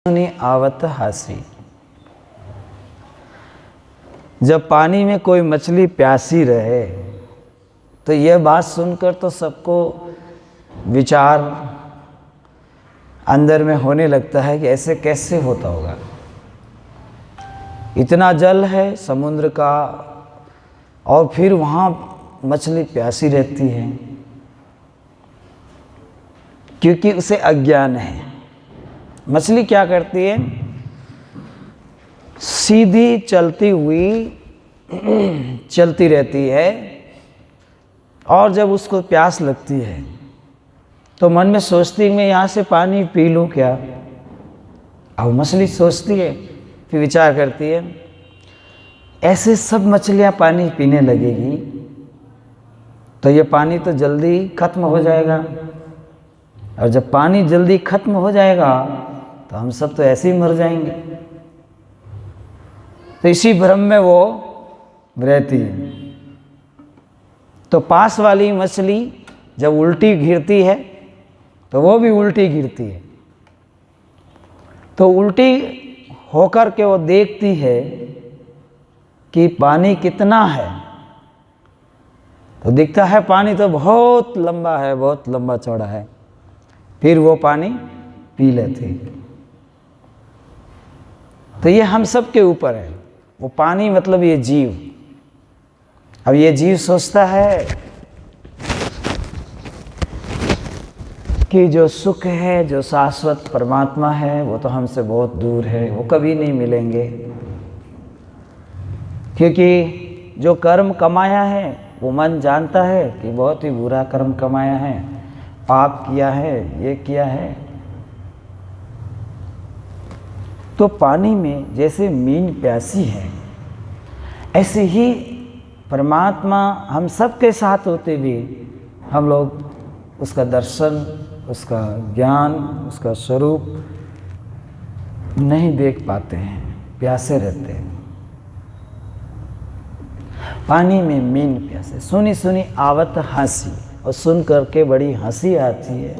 सुनी आवत हासी। जब पानी में कोई मछली प्यासी रहे तो यह बात सुनकर तो सबको विचार अंदर में होने लगता है कि ऐसे कैसे होता होगा। इतना जल है समुद्र का और फिर वहाँ मछली प्यासी रहती है, क्योंकि उसे अज्ञान है। मछली क्या करती है, सीधी चलती हुई चलती रहती है और जब उसको प्यास लगती है तो मन में सोचती है मैं यहाँ से पानी पी लूँ क्या। अब मछली सोचती है, फिर विचार करती है ऐसे सब मछलियाँ पानी पीने लगेगी तो ये पानी तो जल्दी खत्म हो जाएगा, और जब पानी जल्दी खत्म हो जाएगा तो हम सब तो ऐसे ही मर जाएंगे। तो इसी भ्रम में वो रहती है। तो पास वाली मछली जब उल्टी गिरती है तो वो भी उल्टी गिरती है। तो उल्टी होकर के वो देखती है कि पानी कितना है, तो दिखता है पानी तो बहुत लंबा है, बहुत लंबा चौड़ा है। फिर वो पानी पी लेती है। तो ये हम सब के ऊपर है। वो पानी मतलब ये जीव। अब ये जीव सोचता है कि जो सुख है, जो शाश्वत परमात्मा है, वो तो हमसे बहुत दूर है, वो कभी नहीं मिलेंगे। क्योंकि जो कर्म कमाया है वो मन जानता है कि बहुत ही बुरा कर्म कमाया है, पाप किया है, ये किया है। तो पानी में जैसे मीन प्यासी है, ऐसे ही परमात्मा हम सब के साथ होते भी हम लोग उसका दर्शन, उसका ज्ञान, उसका स्वरूप नहीं देख पाते हैं, प्यासे रहते हैं। पानी में मीन प्यासे। सुनी सुनी आवत हंसी, और सुन करके बड़ी हंसी आती है।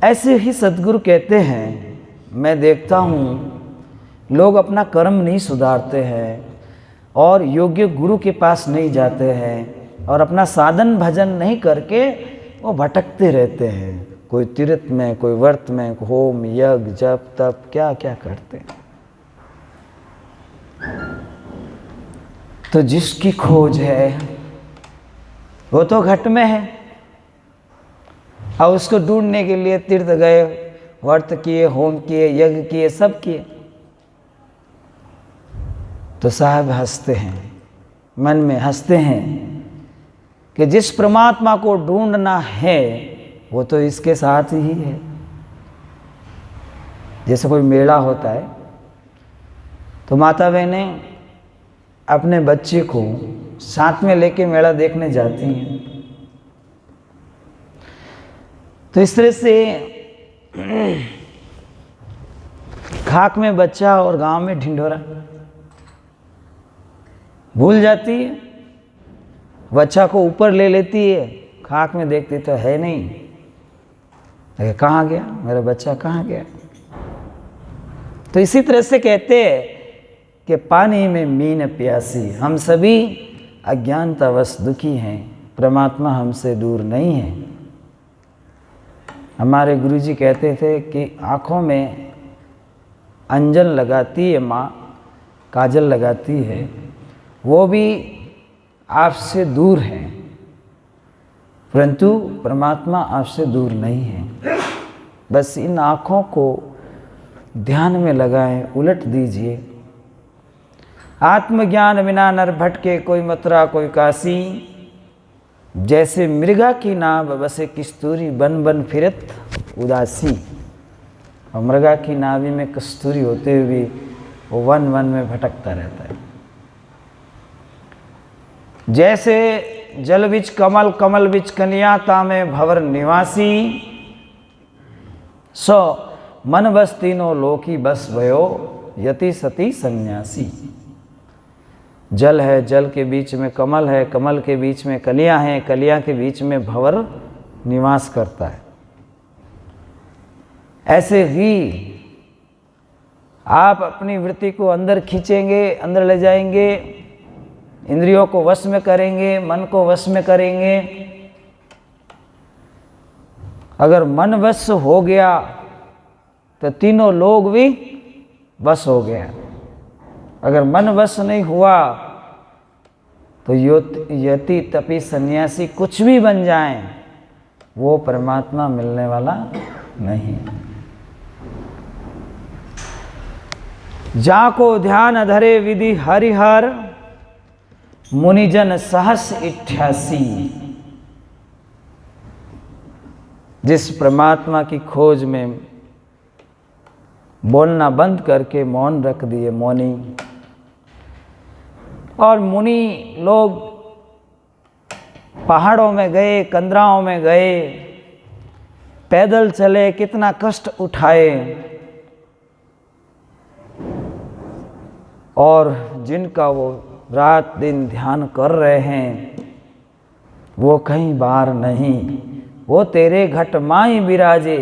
ऐसे ही सद्गुरु कहते हैं, मैं देखता हूँ लोग अपना कर्म नहीं सुधारते हैं और योग्य गुरु के पास नहीं जाते हैं और अपना साधन भजन नहीं करके वो भटकते रहते हैं। कोई तीर्थ में, कोई व्रत में, होम यज्ञ जप तप क्या क्या करते हैं। तो जिसकी खोज है वो तो घट में है, और उसको ढूंढने के लिए तीर्थ गए, व्रत किए, होम किए, यज्ञ किए, सब किए। तो साहब हंसते हैं, मन में हंसते हैं कि जिस परमात्मा को ढूंढना है वो तो इसके साथ ही है। जैसे कोई मेला होता है तो माता बहनें अपने बच्चे को साथ में लेके मेला देखने जाती हैं। तो इस तरह से खाक में बच्चा और गांव में ढिंढोरा भूल जाती है। बच्चा को ऊपर ले लेती है, खाक में देखती तो है नहीं, कहाँ गया मेरा बच्चा, कहाँ गया। तो इसी तरह से कहते हैं कि पानी में मीन प्यासी। हम सभी अज्ञानतावश दुखी हैं, परमात्मा हमसे दूर नहीं है। हमारे गुरुजी कहते थे कि आँखों में अंजन लगाती है माँ, काजल लगाती है, वो भी आपसे दूर है, परंतु परमात्मा आपसे दूर नहीं है। बस इन आँखों को ध्यान में लगाएं, उलट दीजिए। आत्मज्ञान बिना नर भटके, कोई मथुरा कोई काशी। जैसे मृगा की नाव बसे कस्तूरी, बन बन फिरत उदासी। और मृगा की नावी में कस्तूरी होते हुए वो वन वन में भटकता रहता है। जैसे जल बिच कमल, कमल बिच कलिया, तामे भवर निवासी। सो मन बस तीनों लोकी बस भयो, यति सती सन्यासी। जल है, जल के बीच में कमल है, कमल के बीच में कलियां हैं, कलियां के बीच में भंवर निवास करता है। ऐसे ही आप अपनी वृत्ति को अंदर खींचेंगे, अंदर ले जाएंगे, इंद्रियों को वश में करेंगे, मन को वश में करेंगे। अगर मन वश हो गया तो तीनों लोग भी वश हो गया। अगर मन वश नहीं हुआ तो यति तपी सन्यासी कुछ भी बन जाएं, वो परमात्मा मिलने वाला नहीं। जाको ध्यान धरे विधि हरिहर, मुनिजन सहस 88। जिस परमात्मा की खोज में बोलना बंद करके मौन रख दिए मौनी, और मुनि लोग पहाड़ों में गए, कंदराओं में गए, पैदल चले, कितना कष्ट उठाए, और जिनका वो रात दिन ध्यान कर रहे हैं वो कहीं बाहर नहीं, वो तेरे घट माई विराजे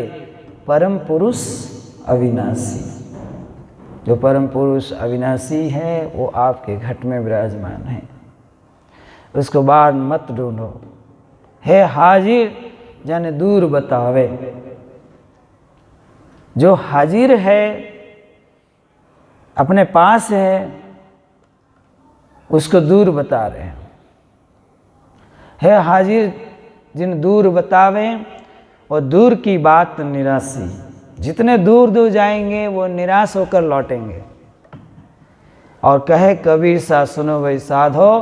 परम पुरुष अविनाशी। जो परम पुरुष अविनाशी है वो आपके घट में विराजमान है, उसको बाहर मत ढूंढो। है हाजिर जाने दूर बतावे। जो हाजिर है, अपने पास है, उसको दूर बता रहे हैं। है हाजिर जिन दूर बतावे, और दूर की बात निराशी। जितने दूर दूर जाएंगे वो निराश होकर लौटेंगे। और कहे कबीर सा सुनो भाई साधो,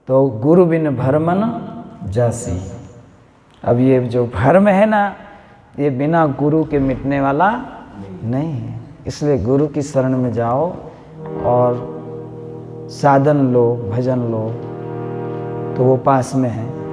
तो गुरु बिन भरमन जासी। अब ये जो भर्म है ना, ये बिना गुरु के मिटने वाला नहीं है। इसलिए गुरु की शरण में जाओ और साधन लो, भजन लो, तो वो पास में है।